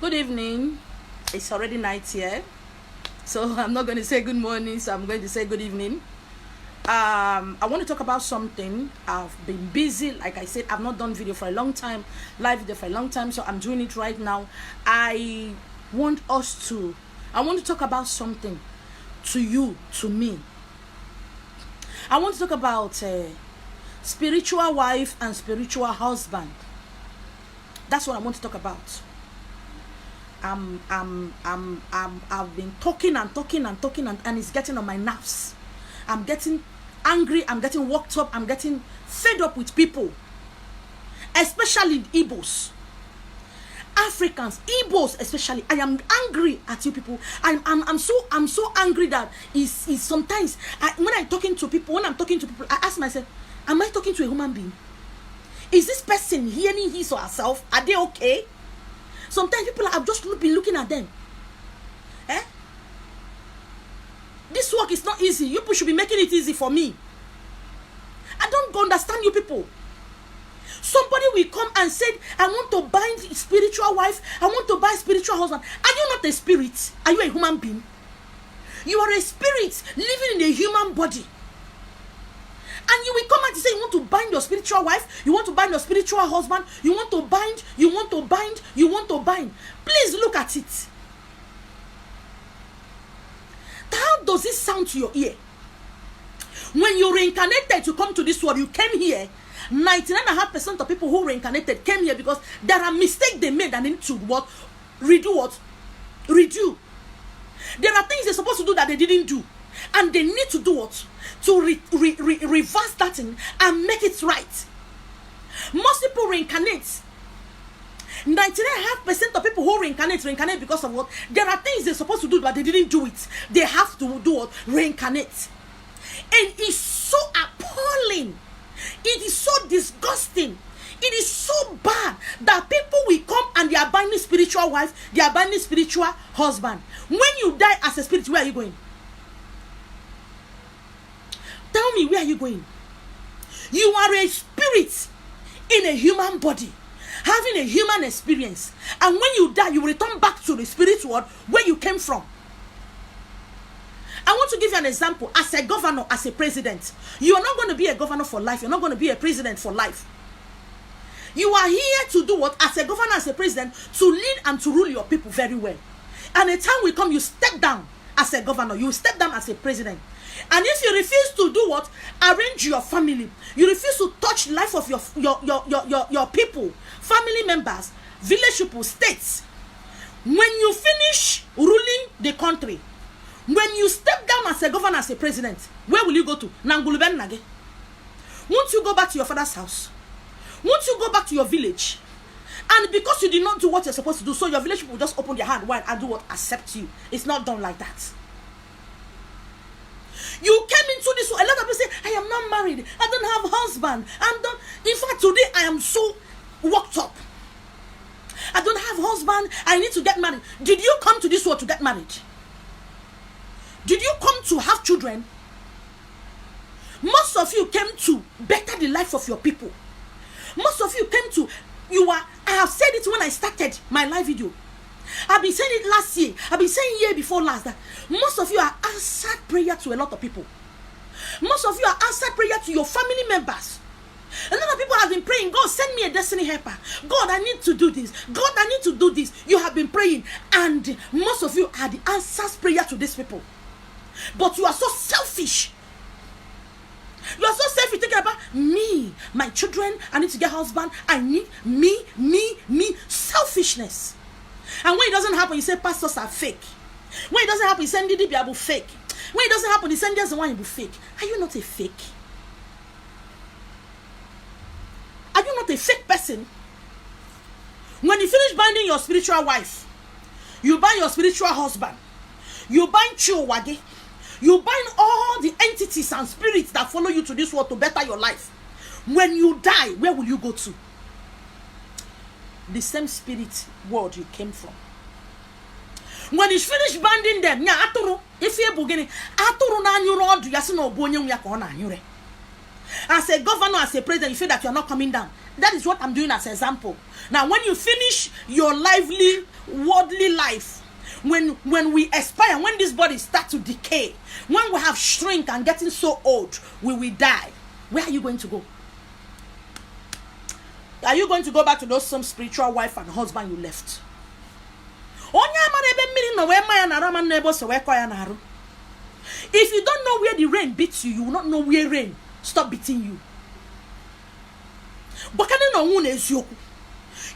Good evening. It's already night here, so I'm not going to say good morning, so I'm going to say good evening. I want to talk about something. I've been busy, like I said. I've not done video for a long time, live video for a long time, so I'm doing it right now. I want to talk about something to you, to me. I want to talk about spiritual wife and spiritual husband. That's what I want to talk about. I've been talking and it's getting on my nerves. I'm getting angry, I'm getting worked up, I'm getting fed up with people, especially Igbos, Africans, Igbos especially. I am angry at you people. I'm so angry that is sometimes when I'm talking to people, I ask myself, am I talking to a human being? Is this person hearing his or herself? Are they okay? Sometimes people, I've just been looking at them. This work is not easy. You people should be making it easy for me. I don't understand you people. Somebody will come and say, I want to bind spiritual wife. I want to buy spiritual husband. Are you not a spirit? Are you a human being? You are a spirit living in a human body. And you will come and say you want to bind your spiritual wife, you want to bind your spiritual husband, you want to bind. Please look at it. How does it sound to your ear? When you reincarnated to come to this world, you came here. 99.5% of people who reincarnated came here because there are mistakes they made and they need to redo. There are things they're supposed to do that they didn't do. And they need to do what? To reverse that thing and make it right. Most people reincarnate. 99.5% of people who reincarnate because of what? There are things they're supposed to do but they didn't do it. They have to do what? Reincarnate. And it's so appalling. It is so disgusting. It is so bad that people will come and they are binding spiritual wife, they are binding spiritual husband. When you die as a spirit, where are you going? Tell me, where are you going? You are a spirit in a human body, having a human experience. And when you die, you return back to the spirit world where you came from. I want to give you an example. As a governor, as a president, you are not going to be a governor for life. You're not going to be a president for life. You are here to do what? As a governor, as a president, to lead and to rule your people very well. And a time will come, you step down as a governor. You step down as a president. And if you refuse to do what? Arrange your family. You refuse to touch the life of your people, family members, village people, states. When you finish ruling the country, when you step down as a governor, as a president, where will you go to? Nanguluben Nage. Won't you go back to your father's house? Won't you go back to your village? And because you did not do what you're supposed to do, so your village people just open their hand wide and do what? Accept you. It's not done like that. You came into this world. A lot of people say, I am not married. I don't have a husband. In fact, today I am so worked up. I don't have a husband. I need to get married. Did you come to this world to get married? Did you come to have children? Most of you came to better the life of your people. Most of you came to, I have said it when I started my live video. I've been saying it last year. I've been saying year before last that most of you are answered prayer to a lot of people. Most of you are answered prayer to your family members. A lot of people have been praying, God, send me a destiny helper. God, I need to do this. God, I need to do this. You have been praying. And most of you are the answers prayer to these people. But you are so selfish. You are so selfish thinking about me, my children. I need to get a husband. I need me. Selfishness. And when it doesn't happen, you say pastors are fake. When it doesn't happen, you say Ndidi Biabu fake. When it doesn't happen, you say just the one you be fake. Are you not a fake? Are you not a fake person? When you finish binding your spiritual wife, you bind your spiritual husband, you bind Chiowage, you bind all the entities and spirits that follow you to this world to better your life. When you die, where will you go to? The same spirit world you came from. When you finish binding them, if you're beginning, As a governor, as a president, you feel that you are not coming down. That is what I'm doing as an example. Now, when you finish your lively, worldly life, when we expire, when this body start to decay, when we have shrink and getting so old, we will die. Where are you going to go? Are you going to go back to those same spiritual wife and husband you left? If you don't know where the rain beats you, you will not know where rain stop beating you.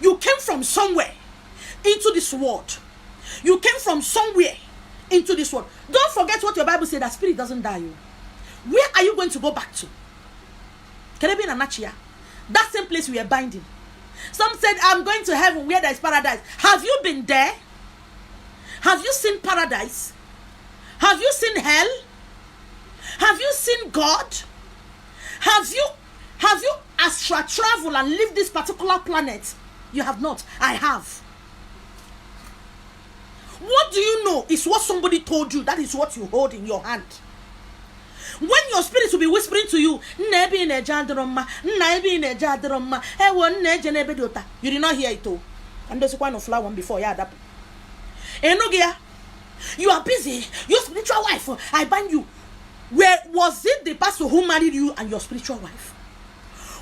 You came from somewhere into this world. You came from somewhere into this world. Don't forget what your Bible said, that spirit doesn't die. Where are you going to go back to? Can it be in a nutshell? That same place we are binding. Some said, I'm going to heaven where there is paradise. Have you been there? Have you seen paradise? Have you seen hell? Have you seen God? Have you astral travel and leave this particular planet? You have not. I have. What do you know is what somebody told you. That is what you hold in your hand. When your spirit will be whispering to you, you did not hear it all. And there's a kind of flower one before. Yeah, that. You are busy. Your spiritual wife, I bind you. Where was it the pastor who married you and your spiritual wife?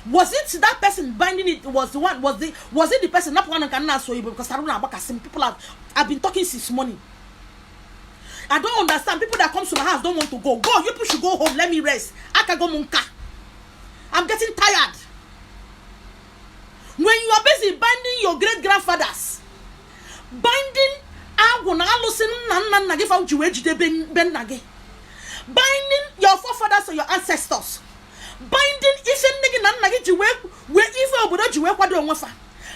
Was it that person binding it? Was it the person? Not one can answer you because I don't know about some people I've been talking since morning. I don't understand. People that come to my house don't want to go. Go, you people should go home. Let me rest. I can go munka. I'm getting tired. When you are busy binding your great grandfathers, binding your forefathers or your ancestors, binding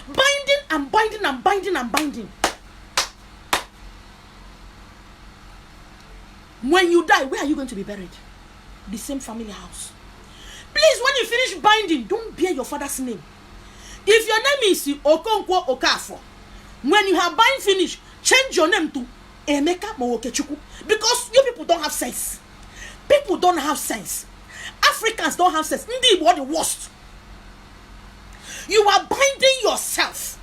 binding and binding and binding and binding. When you die, where are you going to be buried? The same family house. Please, when you finish binding, don't bear your father's name. If your name is Okonkwo Okafo, when you have bind finished, change your name to Emeka Mowokechukwu, because you people don't have sense. People don't have sense. Africans don't have sense. Indeed, what the worst. You are binding yourself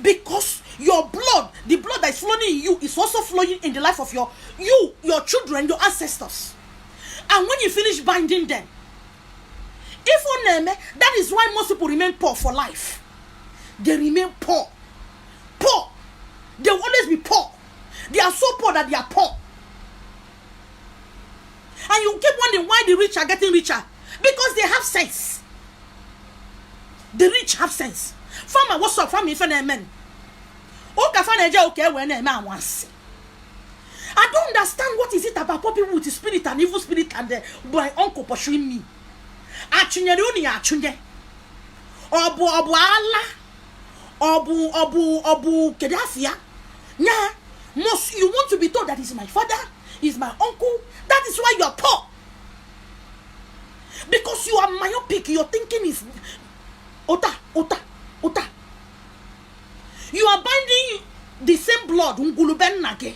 because your blood, the blood that is flowing in you, is also flowing in the life of your children, your ancestors. And when you finish binding them, that is why most people remain poor for life. They remain poor. Poor. They will always be poor. They are so poor that they are poor. And you keep wondering why the rich are getting richer. Because they have sense. The rich have sense. Farmer, what's up? Farmer, if an amen. Okay, when a man wants. I don't understand what is it about poor people with the spirit and evil spirit and my uncle pursuing me. Obu Allah. Obu Kedafia. Yeah. Most you want to be told that is my father, is my uncle. That is why you are poor. Because you are myopic. Your thinking is Ota. You are binding the same blood. Unguluben nage.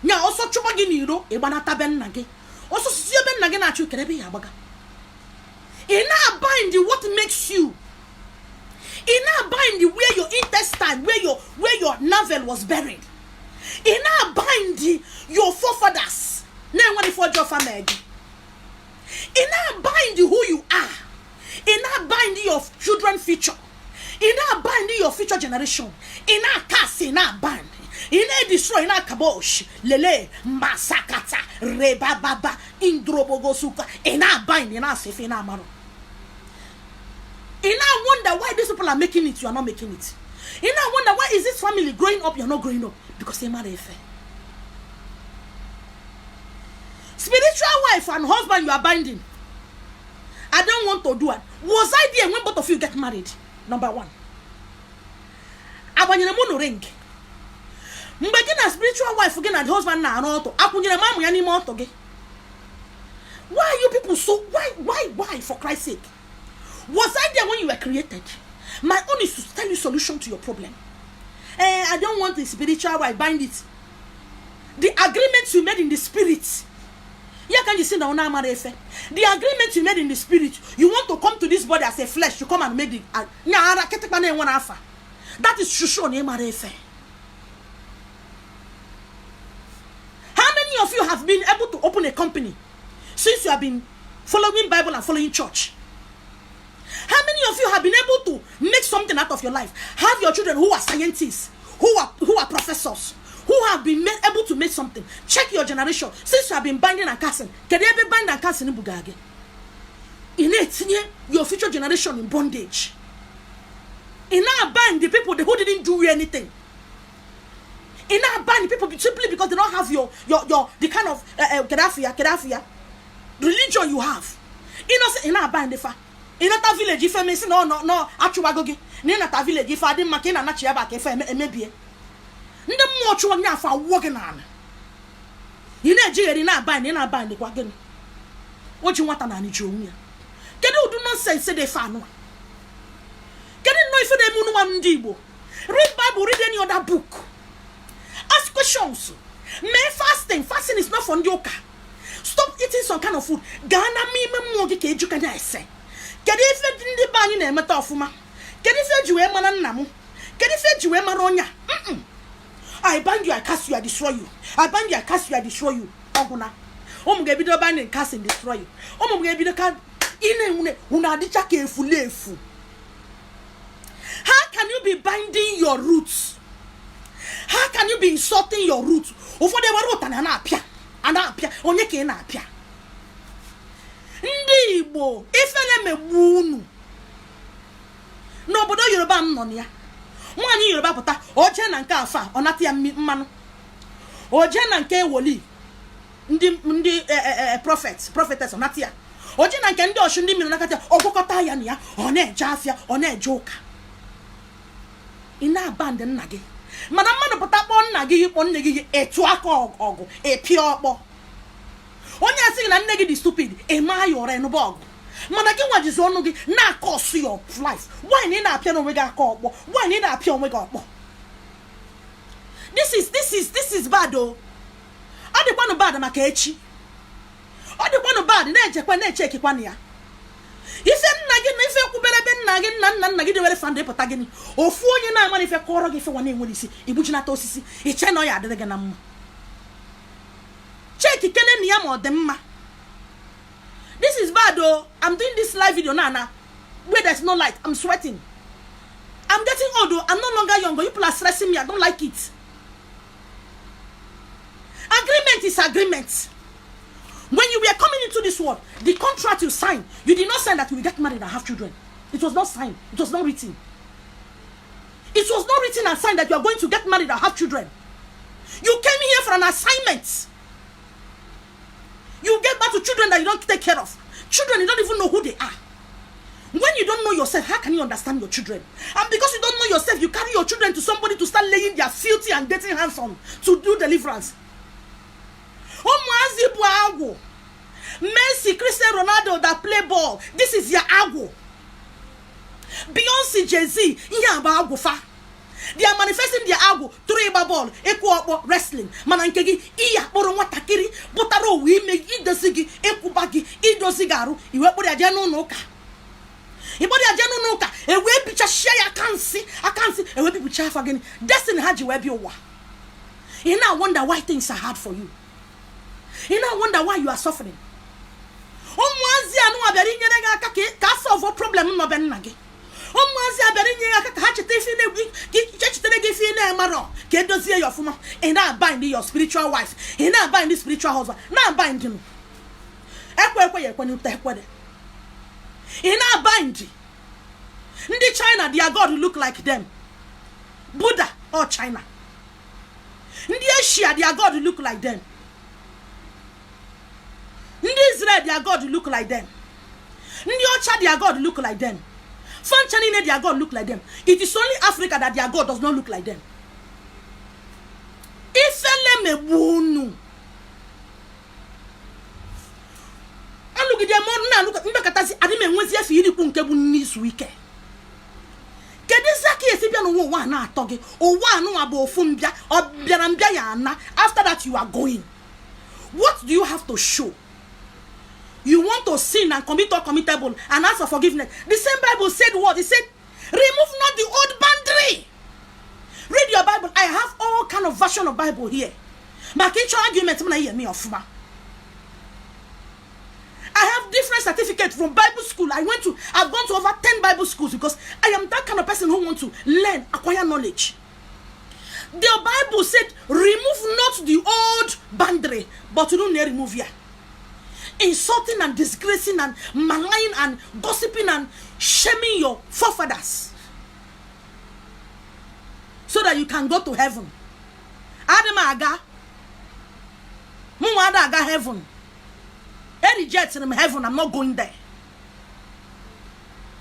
Nya also chubagi niro. Ebanata ben nage. Also sieben nage na chu kerebe yabaga. Ina bind what makes you. Ina bind where your intestine, where your navel was buried. Ina bind your forefathers. Name what for your family. Ina bind who you are. Ina bind your children future. Ina bind your future generation. Ina cast, ina bind. Ina destroy, ina kabosh. Lele, masakata, reba baba, indrobogosuka. Ina bind, ina safe, ina maro. Ina wonder why these people are making it, you are not making it. Ina wonder why is this family growing up, you are not growing up. Because they marry fair. Spiritual wife and husband you are binding. I don't want to do it. Was I there when both of you get married? Number one. Abanyere mo no ring. Mbegina spiritual wife again and husband na anoto. Akunyere mamu yani mo otoge. Why are you people so why for Christ's sake? Was I there when you were created? My own is to tell you solution to your problem. I don't want the spiritual wife, bind it. The agreements you made in the spirit. Yeah, can you see now? The agreement you made in the spirit, you want to come to this body as a flesh to come and make the that is shusho ne marefe. How many of you have been able to open a company since you have been following Bible and following church? How many of you have been able to make something out of your life? Have your children who are scientists, who are professors, who have been able to make something. Check your generation. Since you have been binding and casting, can they be binding and casting in Bugage? In it, your future generation in bondage. In our bind the people who didn't do anything. In our bind the people simply because they don't have your the kind of kedafia religion you have. In our bind the fa. In that village, if I may say no, actually, in that village, if I didn't make an actual back, if I may no more to one for walking on. You know, Jerry, in our bind the wagon. What you want an annie junior? Can you do not say they found one? Can you know if they moon one dibo? Read Bible, read any other book. Ask questions. May fasting is not for yoga. Stop eating some kind of food. Ghana me mogi cage you can say. Can you fed in the banning and metafuma? Can you fed you a man and namu? Can you fed you a maronia? I bind you, I cast you, I destroy you. I bind you, I cast you, I destroy you. Oguna. Get the bind and cast and destroy you. Get the card in una dicha careful. How can you be binding your roots? How can you be insulting your roots? Over the root and an apia, on your cane apia. Ndibo, if I am a wound. No, but you're about money. 1 year about Ojen and Kafa, or not a man. Ojen and K. Woli. Prophetess, or not here. Ojen and Kendo shouldn't be like a Okotayania, or ne Jafia, or ne joker. In our abandoned nugget. Madame, put up one nugget, one nugget, a twako, a pure bo. When you are saying a negative stupid, a my or a bog. Manaki what is on na cost your life. Why need a piano we got call? Why need a piano we got? This is bad though. I don't want to bad makechi. I don't want to bad nature when they check it one year. He said nagin if you could be nagin nagin very fun potagini. Or 4 years now if you call if you want to see Ibuchina Tosisi, it's channel ya the ganam. Check it can any more them. This is bad though. I'm doing this live video now. Where there's no light, I'm sweating. I'm getting old though. I'm no longer younger. You people are stressing me. I don't like it. Agreement is agreement. When you were coming into this world, the contract you signed, you did not sign that you will get married and have children. It was not signed. It was not written. It was not written and signed that you are going to get married and have children. You came here for an assignment. You get back to children that you don't take care of. Children, you don't even know who they are. When you don't know yourself, how can you understand your children? And because you don't know yourself, you carry your children to somebody to start laying their filthy and dirty hands on to do deliverance. Messi, Cristiano Ronaldo that play ball. This is your ago. Beyonce, Jay-Z, they are manifesting their ago through a ball, equal wrestling. Manankegi, iya, borowatakiri, botaro, we make it the sigi, ekubagi, ido cigaru, you will put a general noka. You put a general noka, a way picture share, I can't see, a way people chaff again. Destiny had you web your wa. You now wonder why things are hard for you. You now wonder why you are suffering. Solve problem no benage. And now bind your spiritual wife. And now bind the spiritual husband. Now bind him. And now bind. In the China, their God look like them. Buddha or China. In the Asia, their God look like them. In Israel, their God look like them. In the Ocha, their God look like them. Fanchani, their God look like them. It is only Africa that their God does not look like them. Ifele me wonu. And look at their modern look at Mbakatasi. I didn't want to see you punkebu this weekend. Kedizaki esibiano one na toge or one no abo fumbia or bianambia yana. After that, you are going. What do you have to show? You want to sin and commit uncommittable and ask for forgiveness. The same Bible said what? It said, remove not the old boundary. Read your Bible. I have all kind of version of Bible here. I have different certificates from Bible school. I've gone to over 10 Bible schools because I am that kind of person who wants to learn, acquire knowledge. The Bible said, remove not the old boundary, but you don't need to remove here. Insulting and disgracing and maligning and gossiping and shaming your forefathers so that you can go to heaven. Adam aga heaven. I reject him heaven. I'm not going there.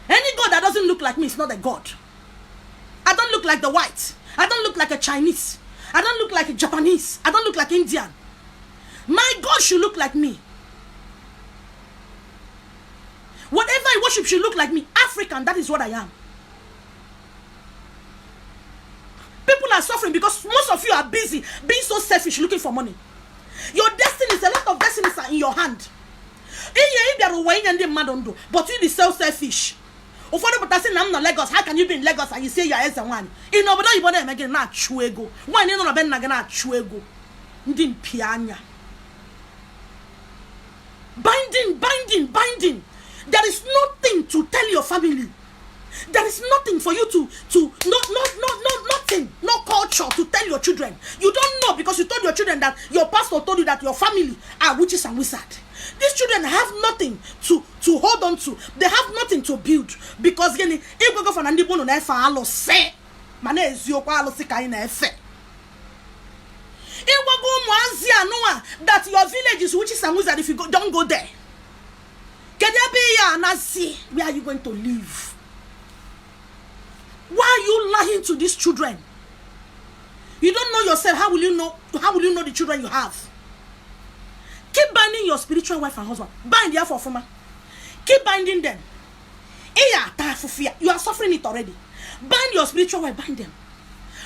Any God that doesn't look like me is not a God. I don't look like the white. I don't look like a Chinese. I don't look like a Japanese. I don't look like Indian. My God should look like me. Whatever I worship should look like me. African, that is what I am. People are suffering because most of you are busy being so selfish, looking for money. Your destinies, a lot of destinies are in your hand. But you be so selfish. I'm not Lagos. How can you be in Lagos and you say you're S1? In Obodo you want to again not chuego. Why you know na na chuego? Ndin pianya. Binding. There is nothing to tell your family. There is nothing for you nothing, no culture to tell your children. You don't know because you told your children that your pastor told you that your family are witches and wizards. These children have nothing to hold on to. They have nothing to build because if you go for Nandi Bono na efa alo se, mane eziokwa alo sika ina efe. That your village is witches and wizards if you don't go there. Where are you going to live? Why are you lying to these children? You don't know yourself. How will you know the children you have? Keep binding your spiritual wife and husband. Bind your former. Keep binding them. You are suffering it already. Bind your spiritual wife. Bind them.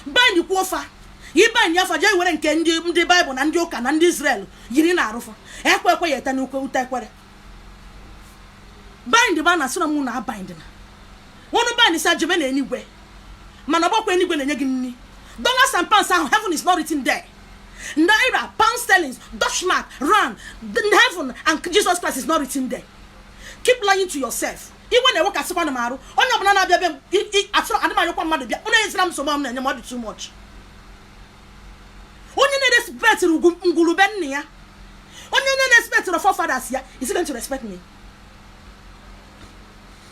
Bind the quafa. You bind your father. You were in the Bible and you can and Israel. You didn't know. Bind the man as soon as I'm binding. One bind is a German anywhere. Manaboko anywhere in Yagini. Dollars and pounds, heaven is not written there. Naira, pound sterling, Dutch mark, rand, heaven, and Jesus Christ is not written there. Keep lying to yourself. Even when I work at Sapanamaru, on your banana, I too much. When you need respect to Ngulubenia, when you need respect to the forefathers here, is he going to respect me?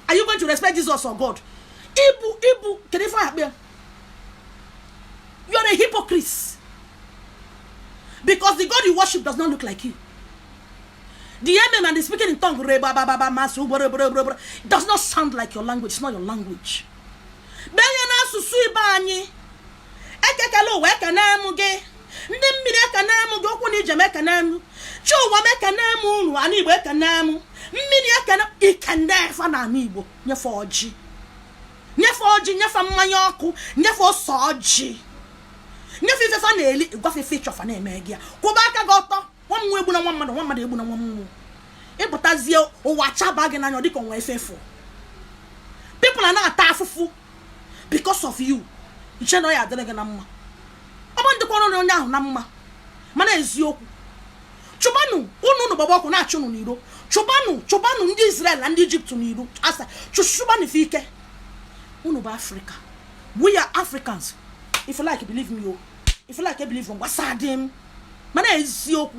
Are you going to respect Jesus or God? Ibu, can you find me? You are a hypocrite. Because the God you worship does not look like you. The MM and the speaking in tongue does not sound like your language. It's not your language. People are not tafufu because of you. You should know you're doing a number. I want to call on now, Namma. Mana is you. Chubanu, no Babako Nacho Nido. Chubanu, Israel and Egypt to Nido. Asa, Chushubani Fike. Uno Africa. We are Africans. If you like, believe me. If you like, I believe on Wasadim. Mana is you.